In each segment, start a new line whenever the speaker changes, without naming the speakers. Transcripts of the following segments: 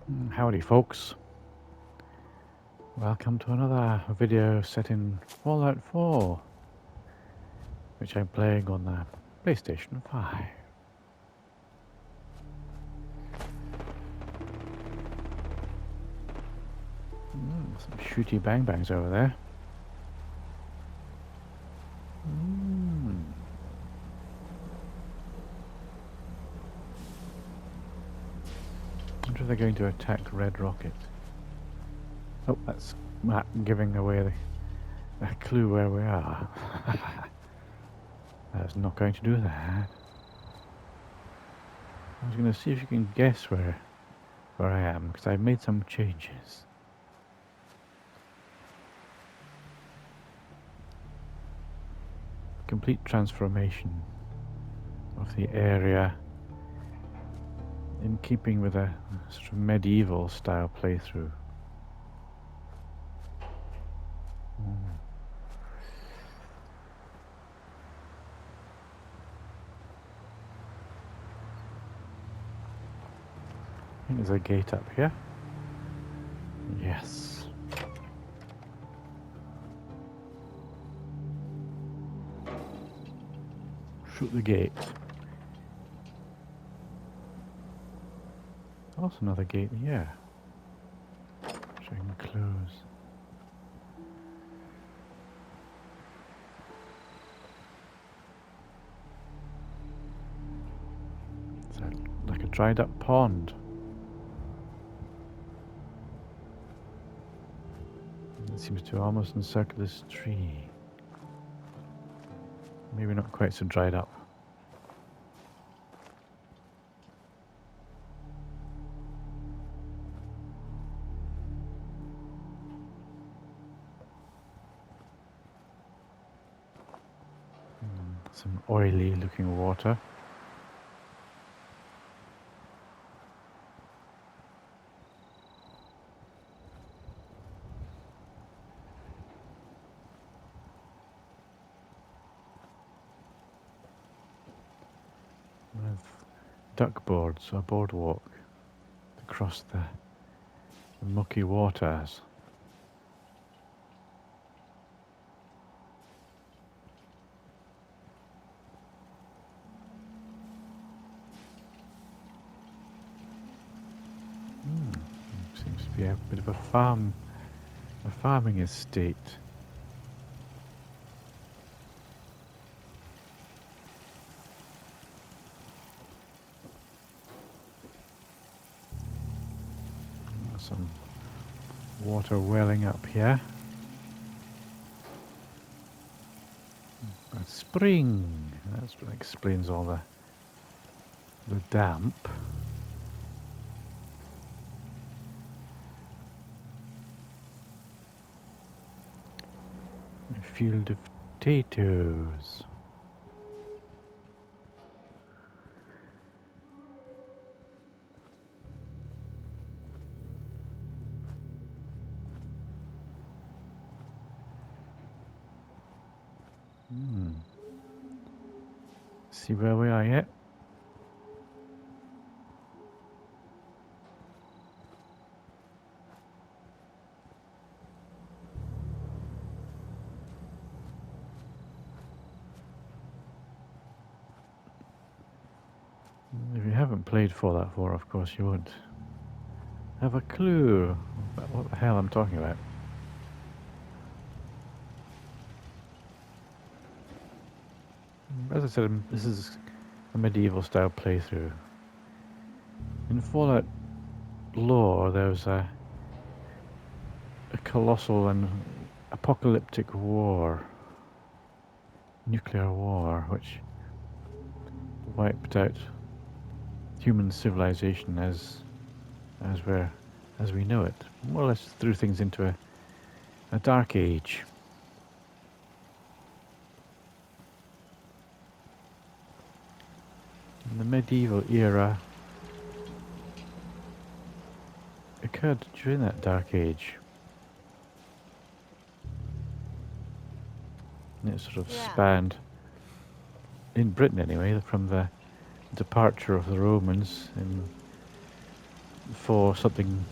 Howdy folks, welcome to another video set in Fallout 4, which I'm playing on the PlayStation 5. Some shooty bang bangs over there. I wonder if they're going to attack Red Rocket. Oh, that's Matt giving away a clue where we are. That's not going to do that. I was going to see if you can guess where I am, because I've made some changes. Complete transformation of the area in keeping with a sort of medieval style playthrough. I think there's a gate up here. Yes. Shoot the gate. Also another gate here, which I can close. It's like a dried up pond. It seems to almost encircle this tree. Maybe not quite so dried up. Some oily looking water. With duck boards, a boardwalk across the mucky waters. Seems to be a bit of a farming estate. Some water welling up here. A spring. That explains all the damp. A field of potatoes. See where we are yet? If you haven't played Fallout 4, of course you won't have a clue about what the hell I'm talking about. As I said, this is a medieval style playthrough. In Fallout lore, there's a colossal and apocalyptic war, nuclear war, which wiped out human civilization as we know it. More or less threw things into a dark age. In the medieval era occurred during that dark age. And it sort of spanned, in Britain anyway, from the departure of the Romans in for something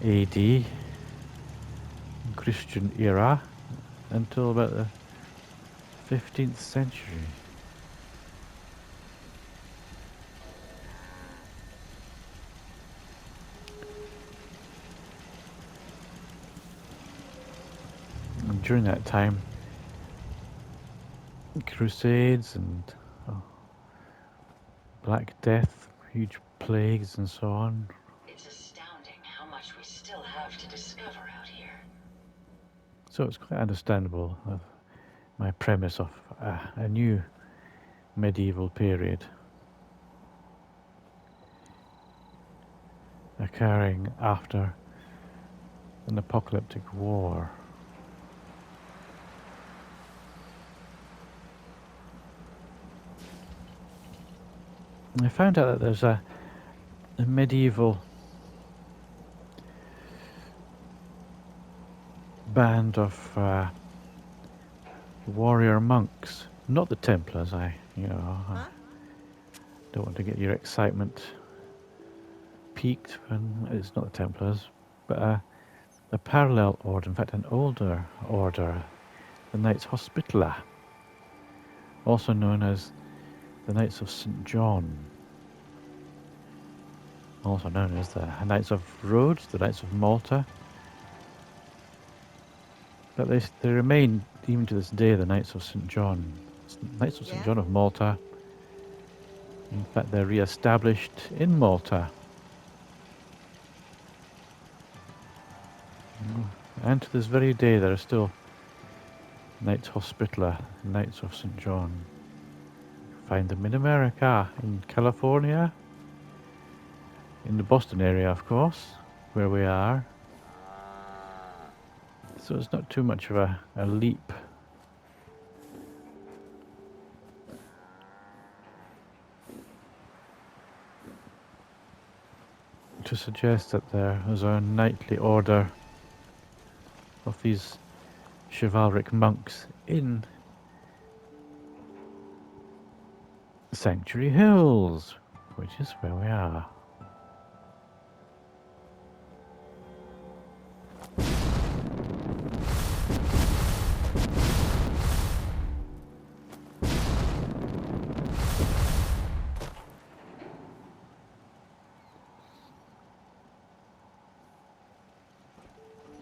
AD, Christian era, until about the 15th century. And during that time, crusades and Black Death, huge plagues and so on.
It's astounding how much we still have to discover out here.
So it's quite understandable, my premise of a new medieval period occurring after an apocalyptic war. I found out that there's a medieval band of warrior monks, not the Templars. I don't want to get your excitement peaked when it's not the Templars, but a parallel order, in fact an older order, the Knights Hospitaler, also known as the Knights of St. John, also known as the Knights of Rhodes, the Knights of Malta. But they remain, even to this day, the Knights of St. John. Knights of St. John of Malta. In fact, they're re-established in Malta. And to this very day, there are still Knights Hospitaler, Knights of St. John. Find them in America, in California, in the Boston area, of course, where we are. So it's not too much of a leap to suggest that there is a knightly order of these chivalric monks in Sanctuary Hills, which is where we are.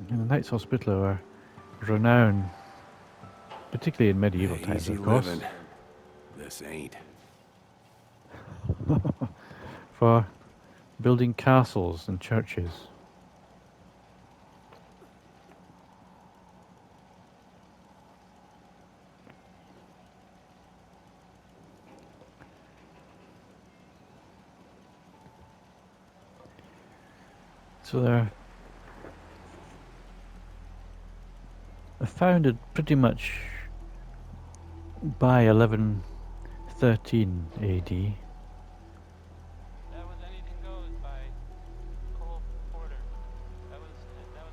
And the Knights Hospitaler were renowned, particularly in medieval times, of course,
living. This ain't.
for building castles and churches. So they're founded pretty much by 1113 AD.
That was Anything Goes by Cole Porter. That was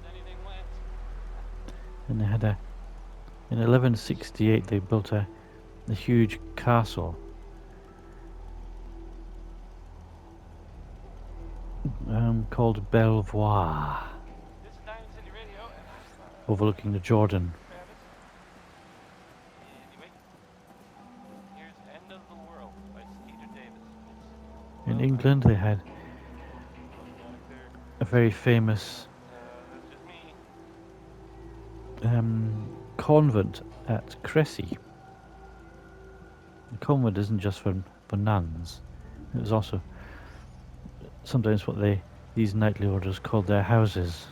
Anything Went.
And they had in 1168 they built a huge castle called Belvoir,
This is Diamond City Radio.
overlooking the Jordan.
Travis. Anyway, here's End of the World by Skeeter Davis.
In England they had a very famous
That's just me.
convent at Cressy. The convent isn't just for nuns. It was also sometimes what these knightly orders called their houses,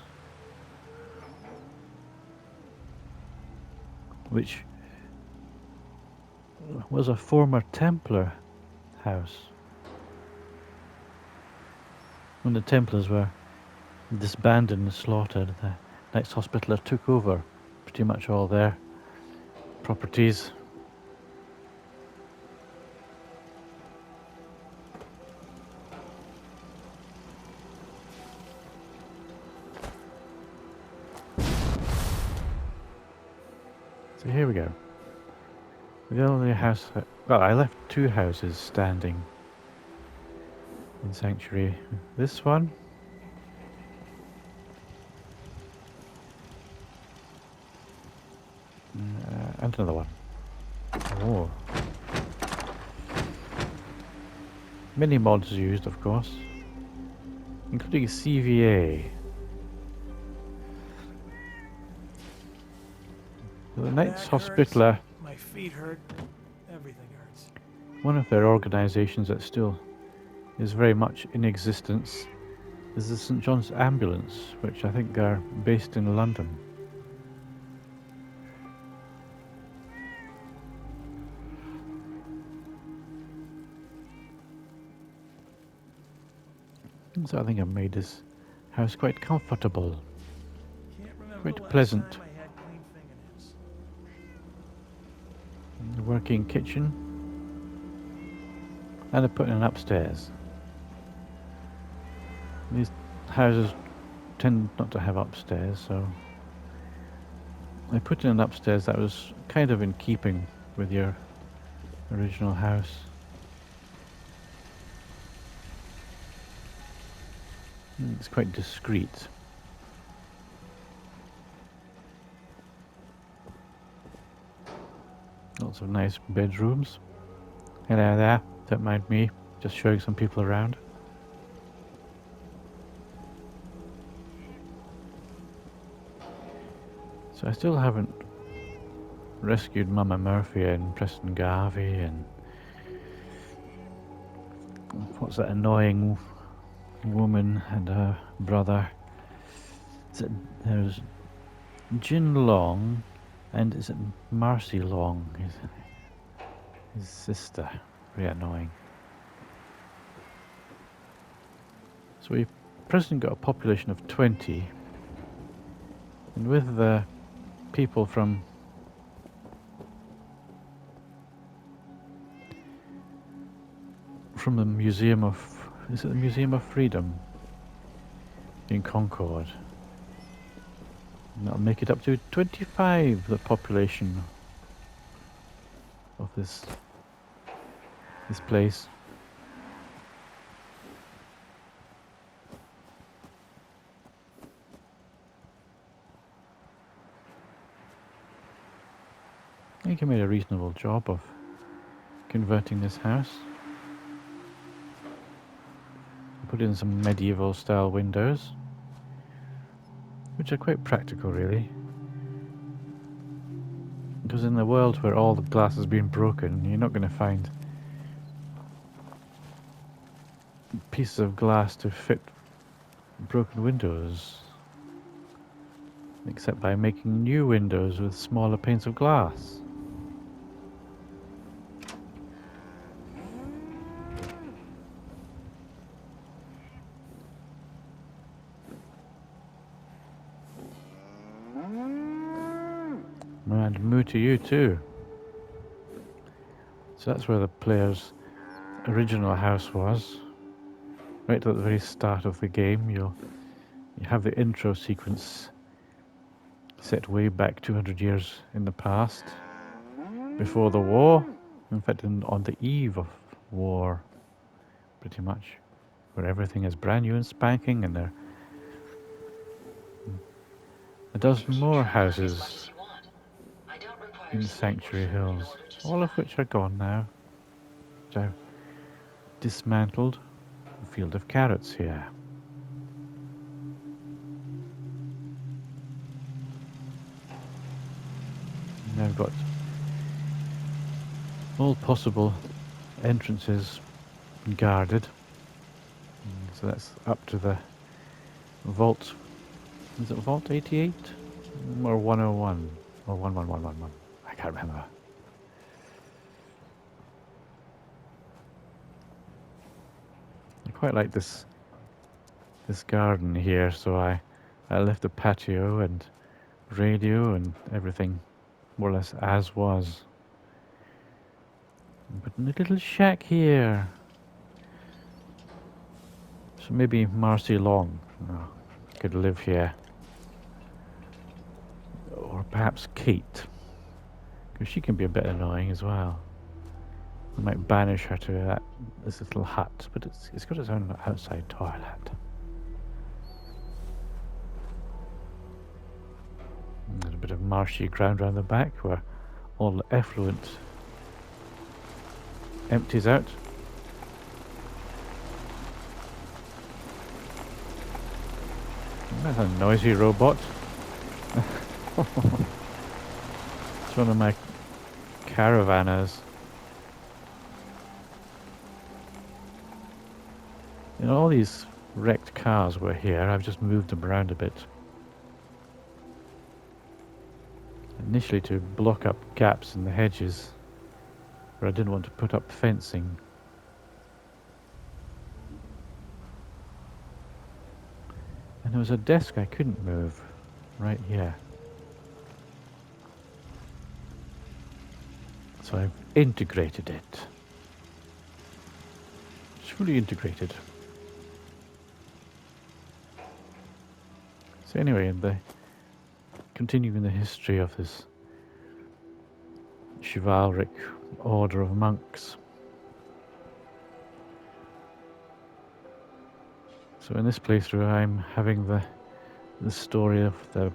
which was a former Templar house. When the Templars were disbanded and slaughtered, the Knights Hospitaler took over pretty much all their properties. So here we go. The only house, well, I left two houses standing in Sanctuary. This one. And another one. Oh. Many mods used, of course, including CVA. The Knights
Back
Hospitaler,
hurts, my feet hurt, everything hurts.
one of their organisations that still is very much in existence, is the St John's Ambulance, which I think are based in London. So I think I've made this house quite comfortable,
Can't remember
quite
the last
pleasant.
time I had clean fingernails.
The working kitchen, and I put in an upstairs. These houses tend not to have upstairs, so I put in an upstairs that was kind of in keeping with your original house. It's quite discreet. Lots of nice bedrooms. Hello there, don't mind me, just showing some people around. So I still haven't rescued Mama Murphy and Preston Garvey and what's that annoying woman and her brother. There's Jin Long and is it Marcy Long, his sister. Very annoying. So we've presently got a population of 20, and with the people from the Museum of, is it the Museum of Freedom in Concord? And that'll make it up to 25, the population of this place. I think I made a reasonable job of converting this house. Put in some medieval style windows, which are quite practical really. Because in the world where all the glass has been broken, you're not going to find pieces of glass to fit broken windows, except by making new windows with smaller panes of glass. And moo to you too. So that's where the player's original house was. Right at the very start of the game, you have the intro sequence set way back 200 years in the past, before the war. In fact, on the eve of war, pretty much, where everything is brand new and spanking, and there are a dozen more houses in Sanctuary Hills, all of which are gone now, which I've dismantled. A field of carrots here. And I've got all possible entrances guarded. So that's up to the vault. Is it vault 88 or 101 or 11111? I can't remember. I quite like this garden here, so I left the patio and radio and everything more or less as was. But in a little shack here. So maybe Marcy Long could live here. Or perhaps Kate, because she can be a bit annoying as well. We might banish her to this little hut, but it's got its own outside toilet. And there's a bit of marshy ground round the back where all the effluent empties out. That's a noisy robot. It's one of my caravanners. You know, all these wrecked cars were here. I've just moved them around a bit. Initially to block up gaps in the hedges where I didn't want to put up fencing. And there was a desk I couldn't move right here. So I've integrated it. It's fully integrated. So anyway, continuing the history of this chivalric order of monks. So in this playthrough I'm having the story of them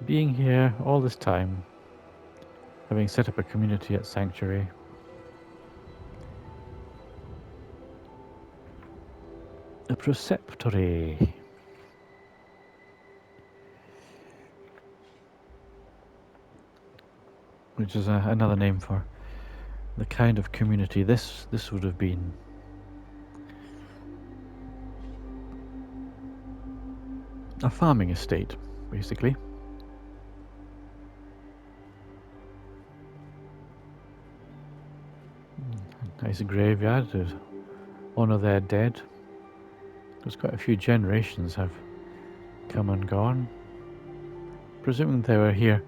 being here all this time, having set up a community at Sanctuary. A preceptory. Which is another name for the kind of community this would have been. A farming estate, basically. Nice graveyard to honour their dead. There's quite a few generations have come and gone. Presuming they were here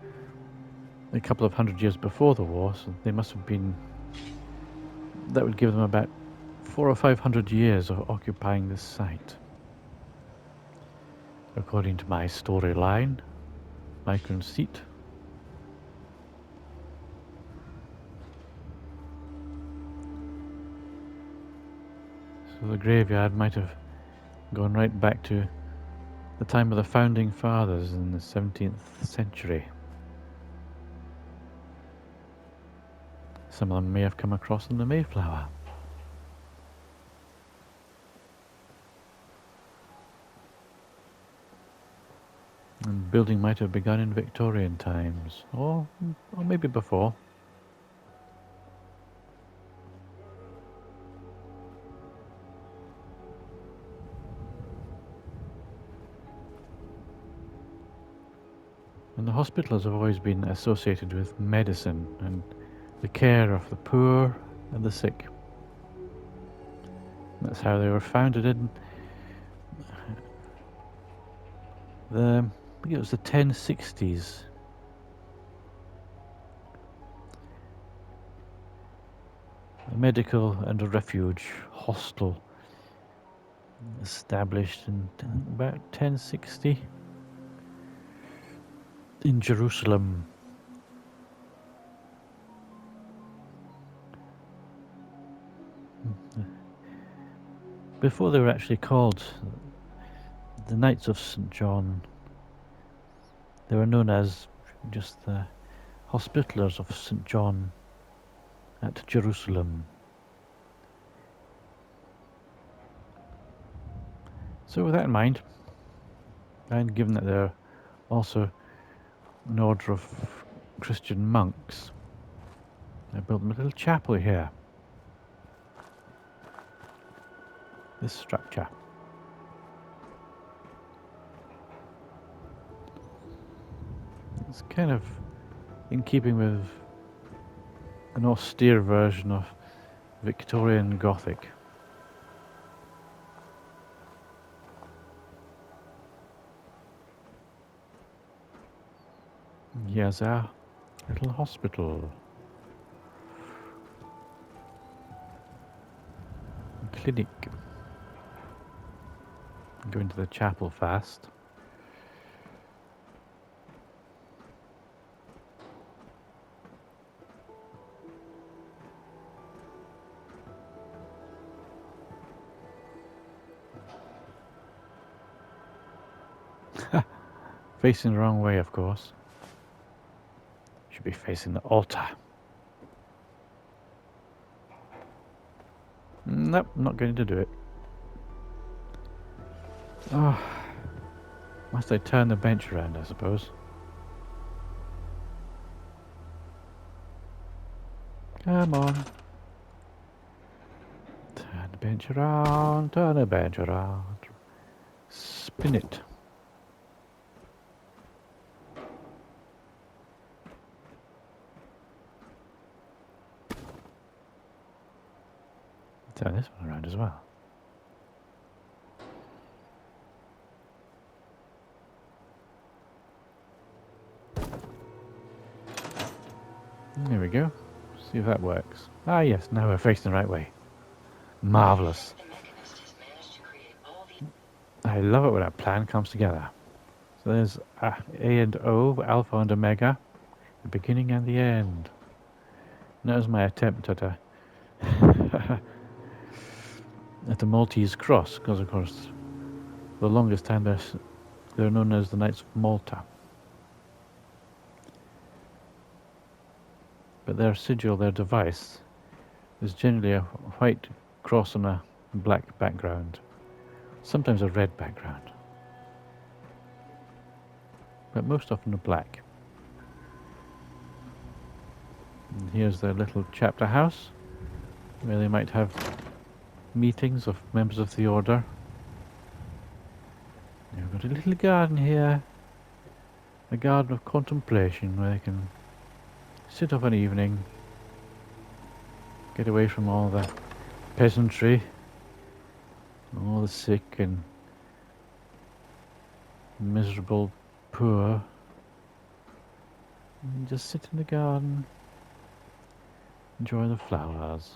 a couple of hundred years before the war, so they must have been... That would give them about 400 or 500 years of occupying this site. According to my storyline, my conceit. So the graveyard might have gone right back to the time of the founding fathers in the 17th century. Some of them may have come across in the Mayflower. And building might have begun in Victorian times, or maybe before. And the hospitals have always been associated with medicine and the care of the poor and the sick. That's how they were founded in I think it was the 1060s. A medical and a refuge hostel established in about 1060 in Jerusalem. Before they were actually called the Knights of St. John, they were known as just the Hospitallers of St. John at Jerusalem. So with that in mind, and given that they're also an order of Christian monks, I built them a little chapel here. This structure. It's kind of in keeping with an austere version of Victorian Gothic. Here's our little hospital. Clinic. Go into the chapel fast. Facing the wrong way, of course. Should be facing the altar. Nope, not going to do it. Oh, must I turn the bench around, I suppose? Come on. Turn the bench around, turn the bench around. Spin it. Turn this one around as well. There we go. See if that works. Ah yes, now we're facing the right way. Marvellous.
The mechanist has managed to create all the...
I love it when a plan comes together. So there's A and O, Alpha and Omega, the beginning and the end. And that was my attempt at a at a Maltese cross, because of course, for the longest time they're known as the Knights of Malta. But their sigil, their device, is generally a white cross on a black background, sometimes a red background, but most often a black. And here's their little chapter house, where they might have meetings of members of the order. They've got a little garden here, a garden of contemplation where they can sit of an evening, get away from all the peasantry, all the sick and miserable poor, and just sit in the garden, enjoy the flowers.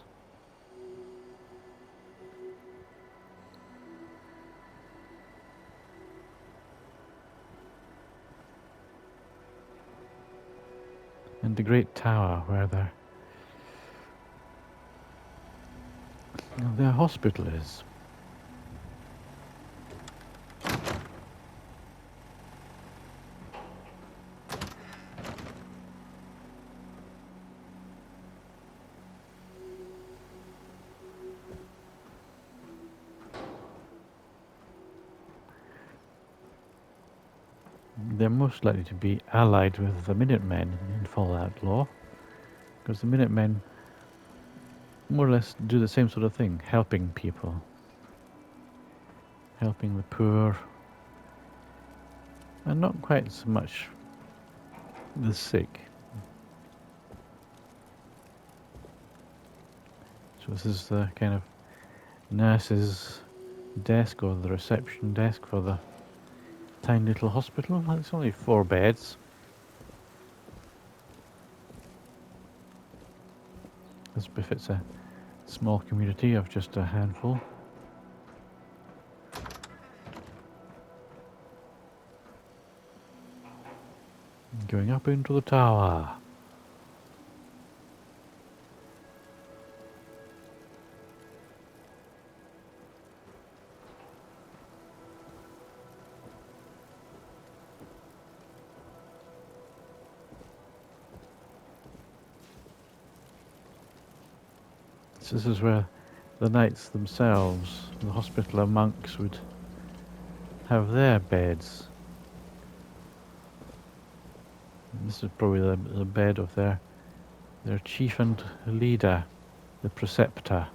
And the great tower where their hospital is. They're most likely to be allied with the Minutemen in Fallout lore, because the Minutemen more or less do the same sort of thing, helping people, helping the poor, and not quite so much the sick. So this is the kind of nurse's desk, or the reception desk for the tiny little hospital. It's only 4 beds. As befits a small community of just a handful. Going up into the tower. So this is where the knights themselves, the hospitaler monks, would have their beds. And this is probably the bed of their chief and leader, the preceptor.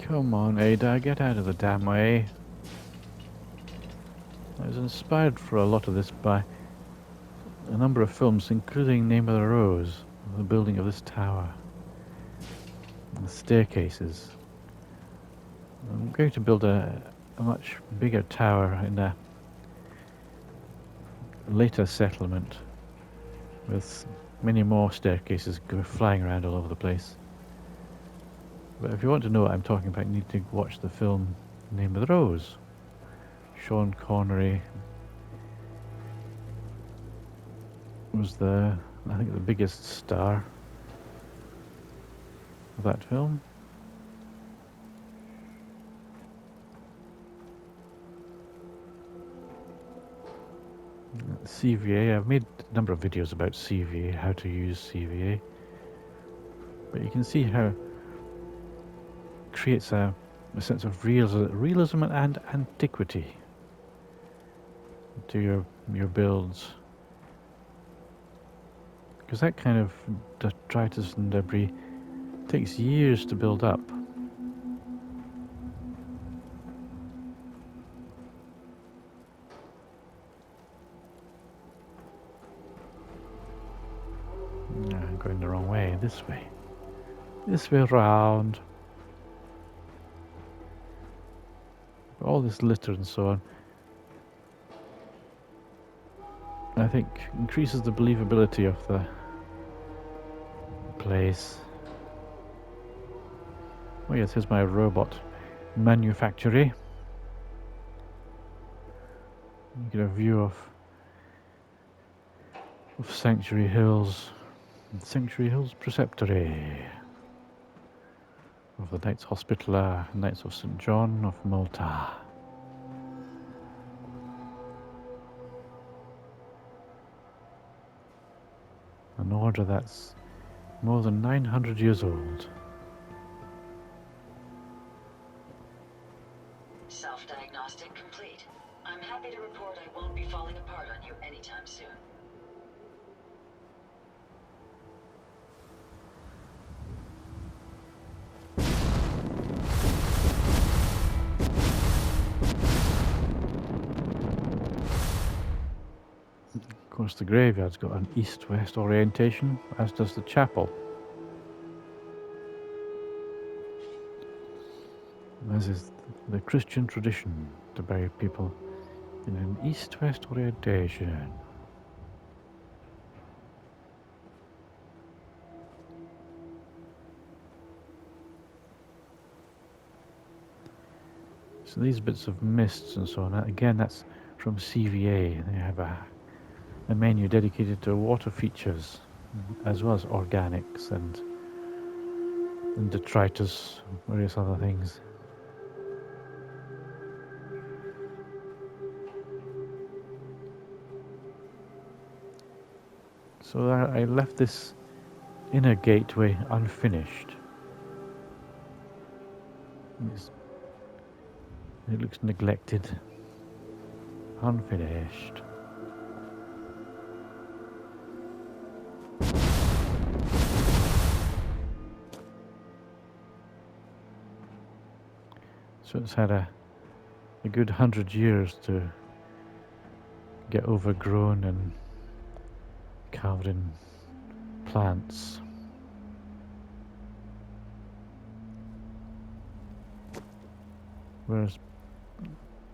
Come on, Ada, get out of the damn way. I was inspired for a lot of this by a number of films, including Name of the Rose, the building of this tower, and the staircases. I'm going to build a much bigger tower in a later settlement with many more staircases flying around all over the place. But if you want to know what I'm talking about, you need to watch the film Name of the Rose. Sean Connery was I think the biggest star. of that film. CVA, I've made a number of videos about CVA, how to use CVA. But you can see how it creates a sense of realism and antiquity to your builds. Because that kind of detritus and debris takes years to build up. No, I'm going the wrong way, this way. This way around. All this litter and so on, I think increases the believability of the place. Oh yes, here's my robot manufactory. You get a view of Sanctuary Hills Preceptory of the Knights Hospitaler, Knights of St. John of Malta. An order that's more than 900 years old.
Self-diagnostic complete. I'm happy to report I won't be falling apart on you anytime soon.
Of course, the graveyard's got an east-west orientation, as does the chapel. As is the Christian tradition to bury people in an east-west orientation. So these bits of mists and so on, again, that's from CVA. They have a menu dedicated to water features, as well as organics and detritus, various other things. So I left this inner gateway unfinished. It looks neglected, unfinished. So it's had a good 100 years to get overgrown and covered in plants. Whereas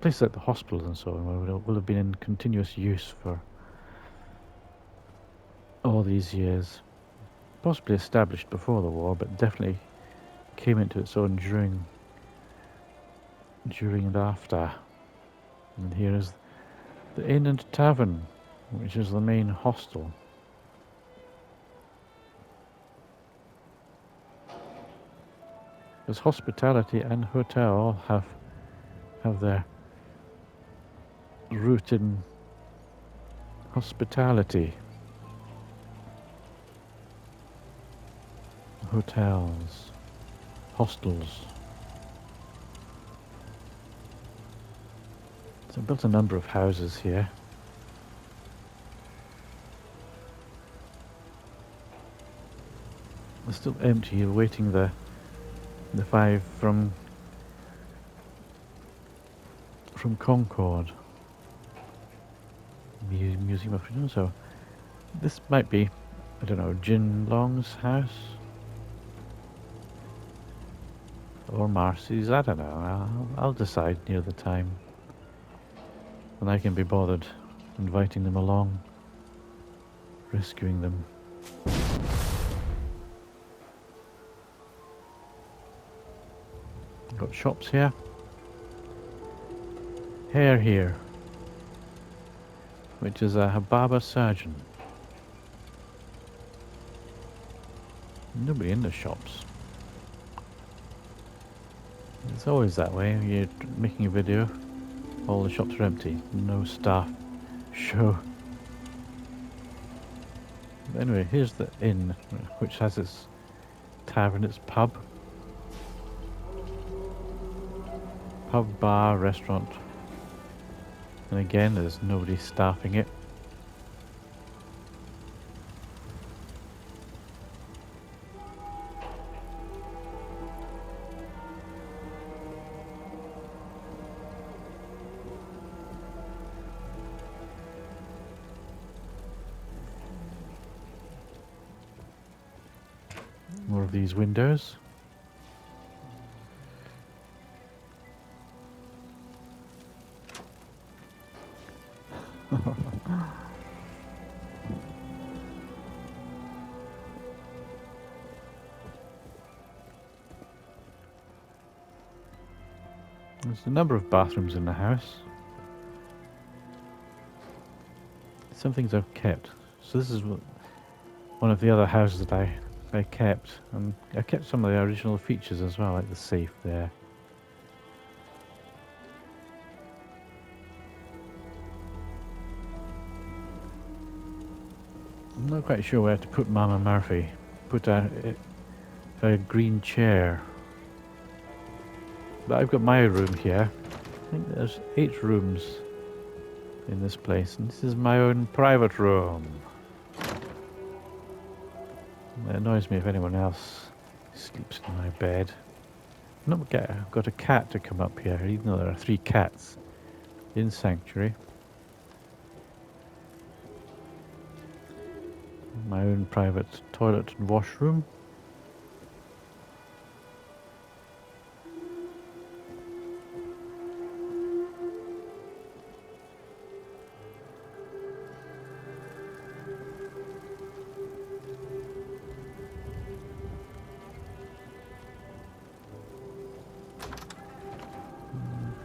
places like the hospitals and so on will have been in continuous use for all these years. Possibly established before the war, but definitely came into its own during and after. And here is the inn and tavern, which is the main hostel. Because hospitality and hotel have their root in hospitality. Hotels, hostels. So I built a number of houses here. They're still empty, awaiting the 5 from Concord. Museum of Freedom. So this might be, I don't know, Jin Long's house? Or Marcy's, I don't know. I'll decide near the time when I can be bothered inviting them along, rescuing them. Got shops here. Hair here, which is a barber surgeon. Nobody in the shops. It's always that way. You're making a video, all the shops are empty, no staff show. But anyway, here's the inn, which has its tavern, its pub, bar, restaurant, and again, there's nobody staffing it. More of these windows. There's a number of bathrooms in the house. Some things I've kept. So this is one of the other houses that I kept. And I kept some of the original features as well, like the safe there. I'm not quite sure where to put Mama Murphy. Put a green chair. But I've got my room here. I think there's 8 rooms in this place, and this is my own private room. It annoys me if anyone else sleeps in my bed. I've got a cat to come up here, even though there are 3 cats in Sanctuary. My own private toilet and washroom.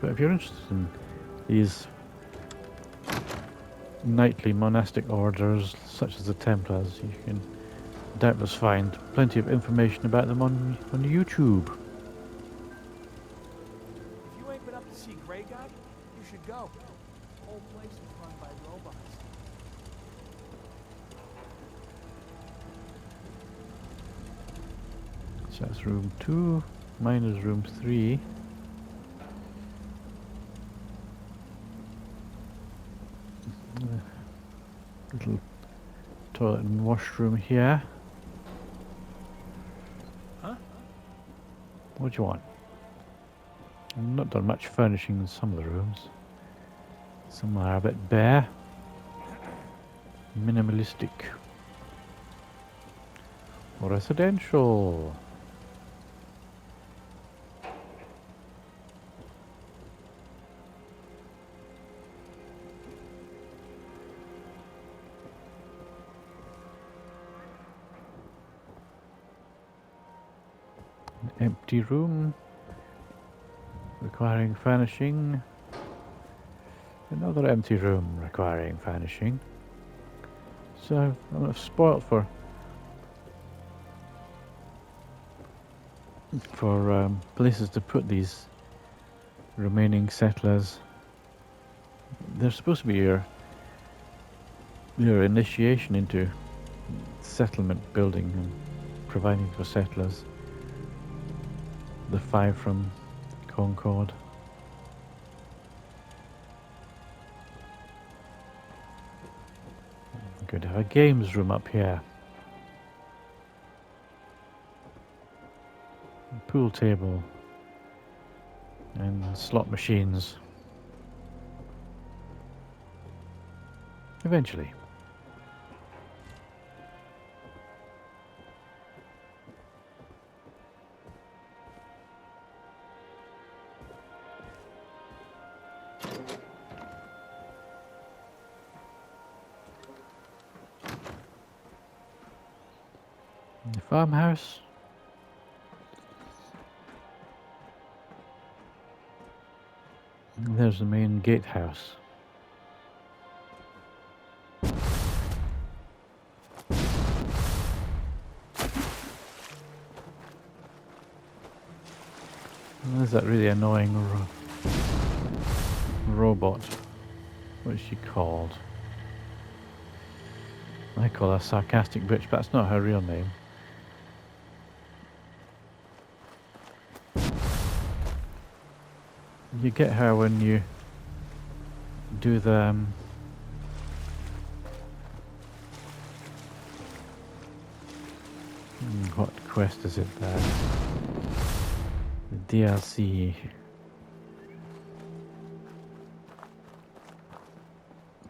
But if you're interested in these knightly monastic orders, such as the Templars, you can doubtless find plenty of information about them on YouTube.
If you ain't been up to see Grey Guy, you should go. The whole place is run by robots.
So that's room 2, mine is room 3. Little toilet and washroom here.
Huh?
What do you want? I've not done much furnishing in some of the rooms. Some are a bit bare. Minimalistic. Residential. Empty room requiring furnishing. Another empty room requiring furnishing. So I'm spoilt for places to put these remaining settlers. They're supposed to be your initiation into settlement building and providing for settlers. The 5 from Concord. I'm going to have a games room up here. A pool table. And slot machines. Eventually. The farmhouse. And there's the main gatehouse. And there's that really annoying robot. What is she called? I call her sarcastic bitch, but that's not her real name. You get her when you do the what quest is it there? The DLC.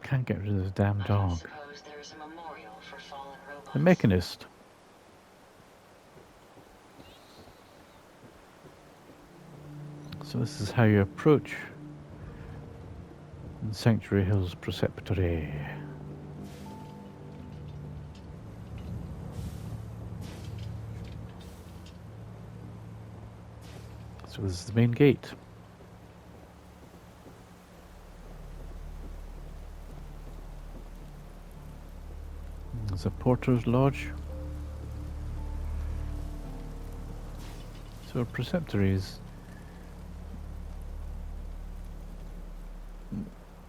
Can't get rid of this damn
I don't
dog.
suppose there is a memorial for fallen robots.
The Mechanist. So this is how you approach Sanctuary Hills Preceptory. So this is the main gate. There's a porter's lodge. So a preceptory is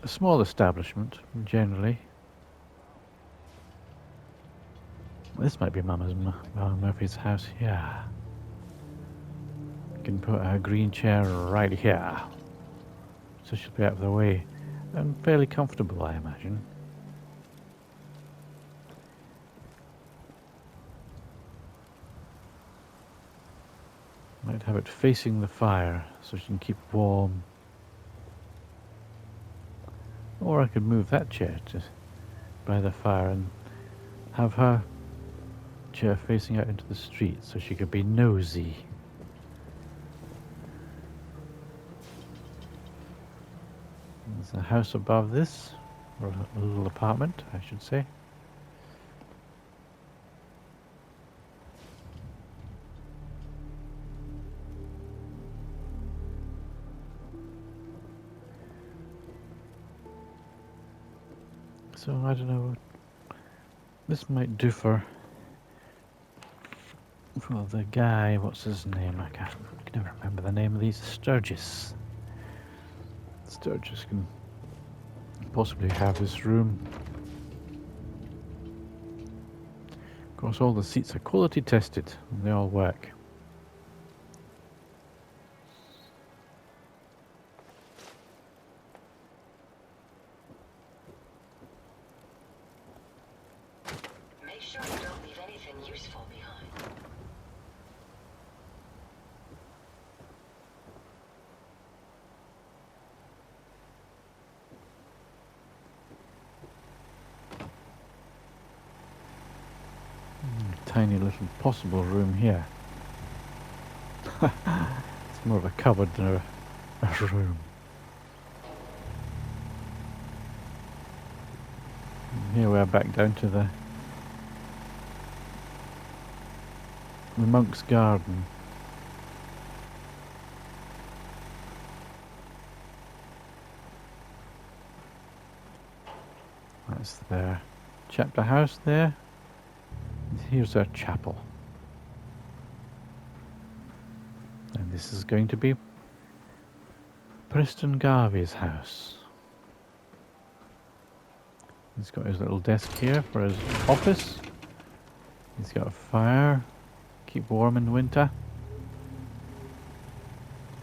a small establishment, generally. This might be Mama Murphy's house here. You can put a green chair right here. So she'll be out of the way. And fairly comfortable, I imagine. Might have it facing the fire so she can keep warm. Or I could move that chair by the fire and have her chair facing out into the street so she could be nosy. There's a house above this, or a little apartment, I should say. So I don't know. This might do for the guy. What's his name? I can never remember the name of these. Sturgis. Sturgis can possibly have this room. Of course, all the seats are quality tested and they all work.
Make sure you don't leave anything useful behind.
Tiny little possible room here. It's more of a cupboard than a room. And here we are back down to the monk's garden. That's their chapter house there. Here's our chapel. And this is going to be Preston Garvey's house. He's got his little desk here for his office. He's got a fire, keep warm in winter.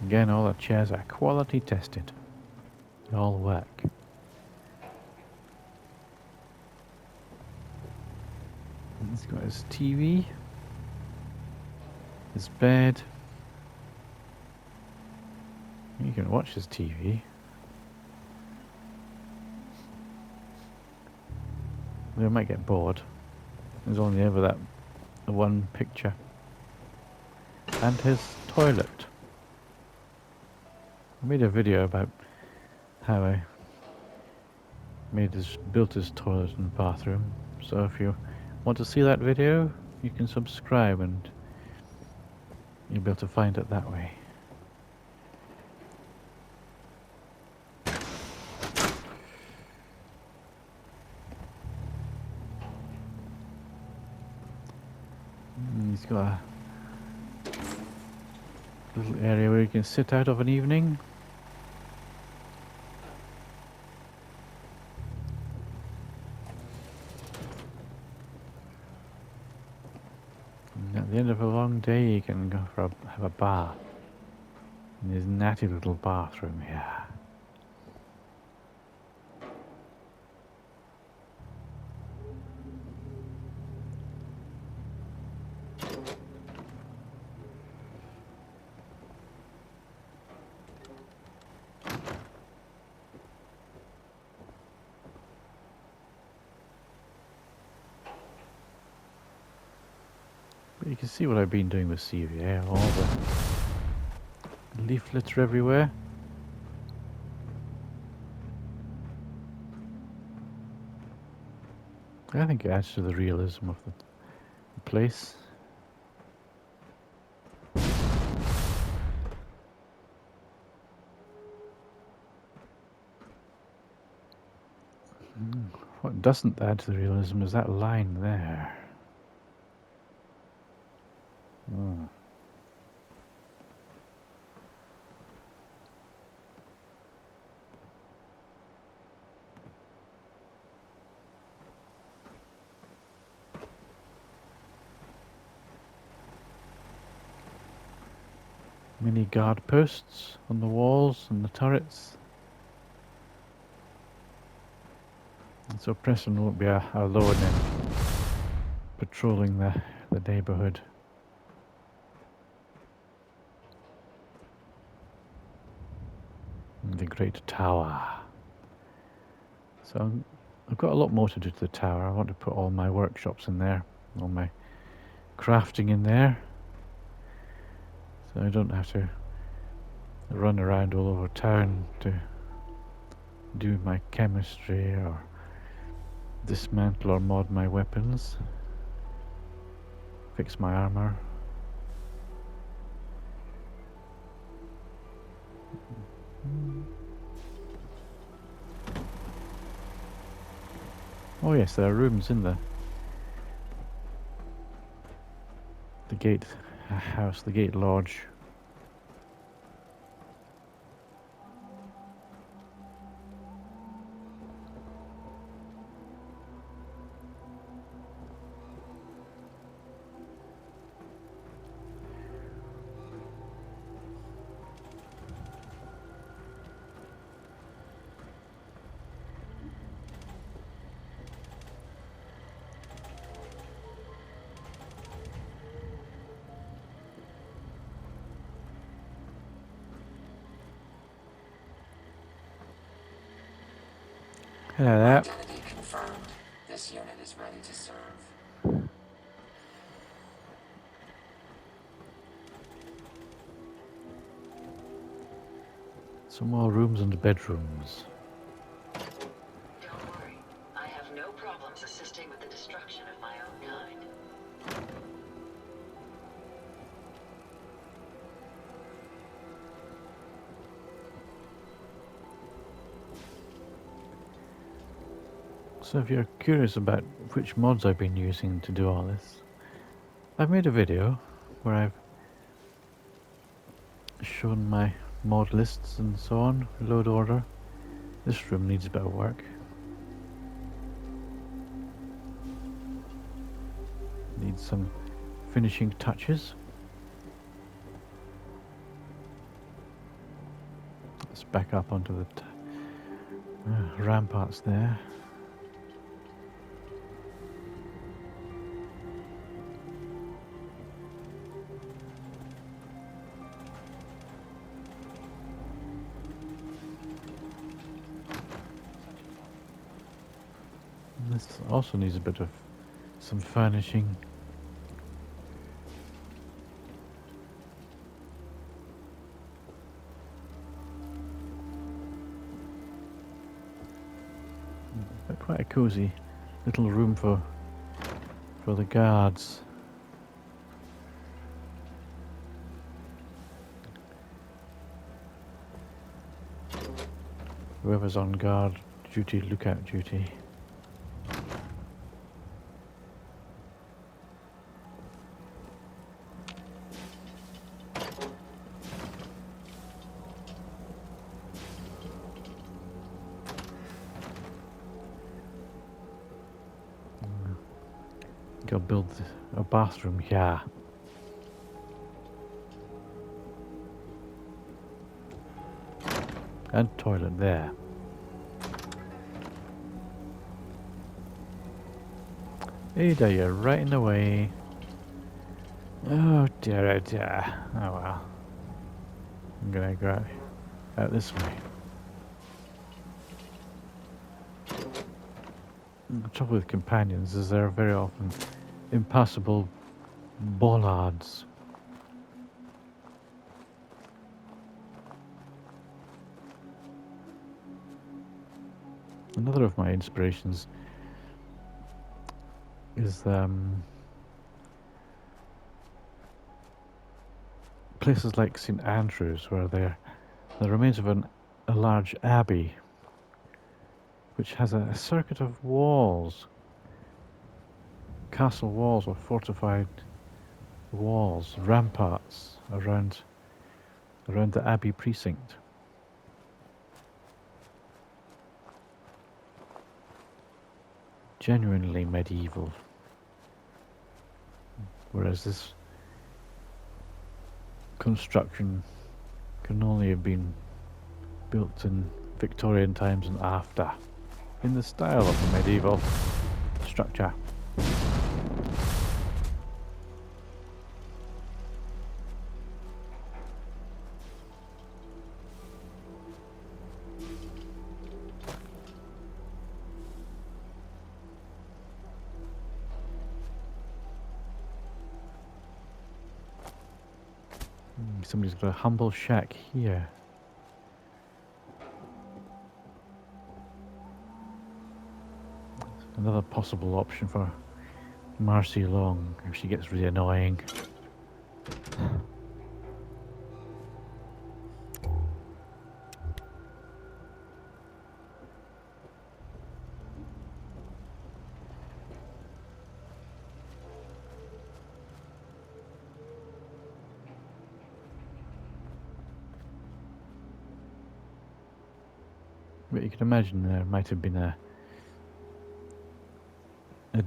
Again, all the chairs are quality tested. They all work. He's got his TV, his bed. You can watch his TV. They might get bored. There's only ever that one picture. And his toilet. I made a video about how I built his toilet and bathroom. So if you want to see that video, you can subscribe and you'll be able to find it that way. He's got Little area where you can sit out of an evening. And at the end of a long day, you can go for have a bath in this natty little bathroom here. But you can see what I've been doing with CVA, all the leaflets are everywhere. I think it adds to the realism of the place. What doesn't add to the realism is that line there. Hmm. Many guard posts on the walls and the turrets. And so Preston won't be alone in patrolling the neighbourhood. And the great tower. So I've got a lot more to do to the tower. I want to put all my workshops in there, all my crafting in there, so I don't have to run around all over town to do my chemistry or dismantle or mod my weapons, fix my armor. Oh yes, there are rooms in the gate house, the gate lodge. Hello there.
Identity confirmed. This unit is ready to serve.
Some more rooms and bedrooms.
Don't worry. I have no problems assisting with the destruction of my own kind.
So if you're curious about which mods I've been using to do all this, I've made a video where I've shown my mod lists and so on, load order. This room needs a bit of work. Needs some finishing touches. Let's back up onto the ramparts there. This also needs a bit of some furnishing. But quite a cozy little room for the guards. Whoever's on guard duty, lookout duty. think I'll build a bathroom here. And toilet there. Ada, you're right in the way. Oh dear, oh dear. Oh well. I'm gonna go out this way. The trouble with companions is they're very often impassable bollards. Another of my inspirations is places like St Andrews, where there the remains of a large abbey, which has a circuit of walls, castle walls or fortified walls, ramparts around the abbey precinct. Genuinely medieval, whereas this construction can only have been built in Victorian times and after, in the style of a medieval structure. Somebody's got a humble shack here. Another possible option for Marcy Long if she gets really annoying. But you can imagine there might have been a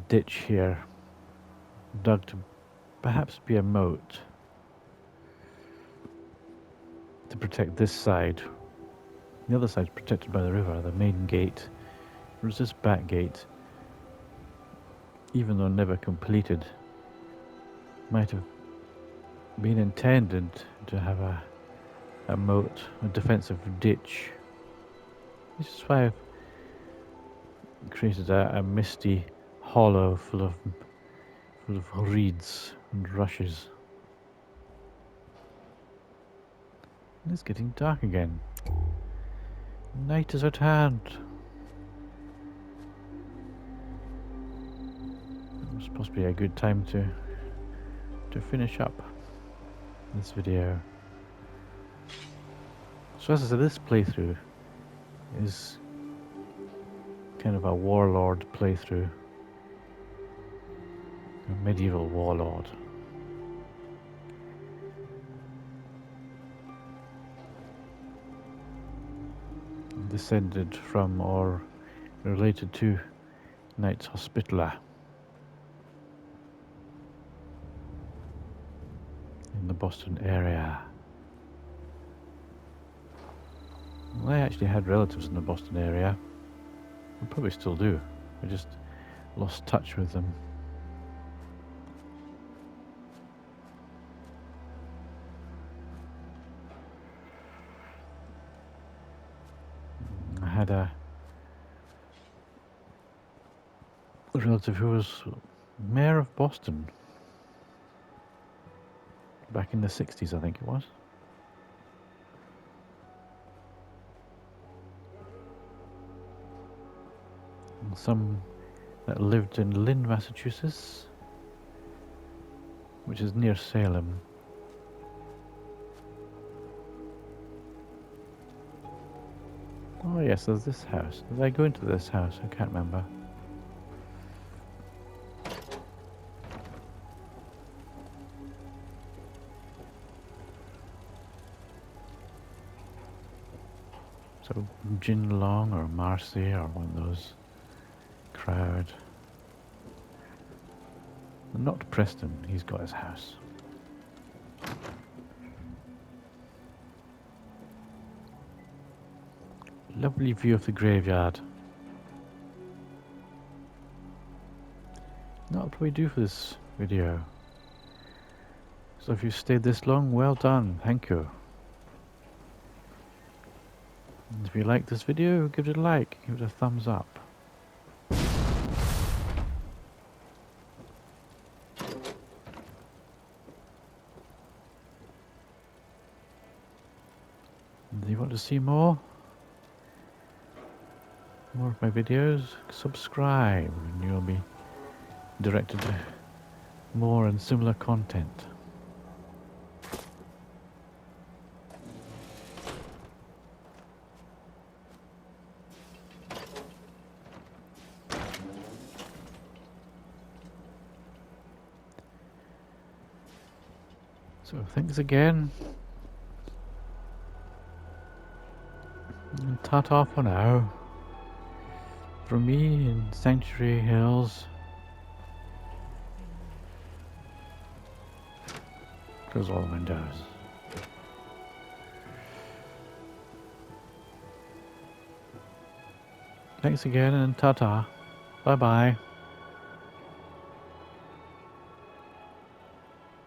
ditch here, dug to perhaps be a moat to protect this side. The other side's protected by the river, the main gate. There's this back gate, even though never completed, might have been intended to have a moat, a defensive ditch. This is why I've created a misty hollow full of reeds and rushes. And it's getting dark again. Night is at hand. It's possibly a good time to finish up this video. So as I said, this playthrough is kind of a warlord playthrough. A medieval warlord. Descended from or related to Knights Hospitaler in the Boston area. Well, I actually had relatives in the Boston area. I probably still do. I just lost touch with them. I had a relative who was mayor of Boston back in the 60s, I think it was. And some that lived in Lynn, Massachusetts, which is near Salem. Oh yes, there's this house. Did I go into this house? I can't remember. So Jin Long or Marcy or one of those crowd. Not Preston, he's got his house. Lovely view of the graveyard. Not what we do for this video. So if you stayed this long, well done, thank you. And if you like this video, give it a like, give it a thumbs up. And if you want to see more of my videos, subscribe and you'll be directed to more and similar content. So thanks again. And ta-ta for now. From me in Sanctuary Hills. Close all the windows. Thanks again and ta-ta. Bye-bye.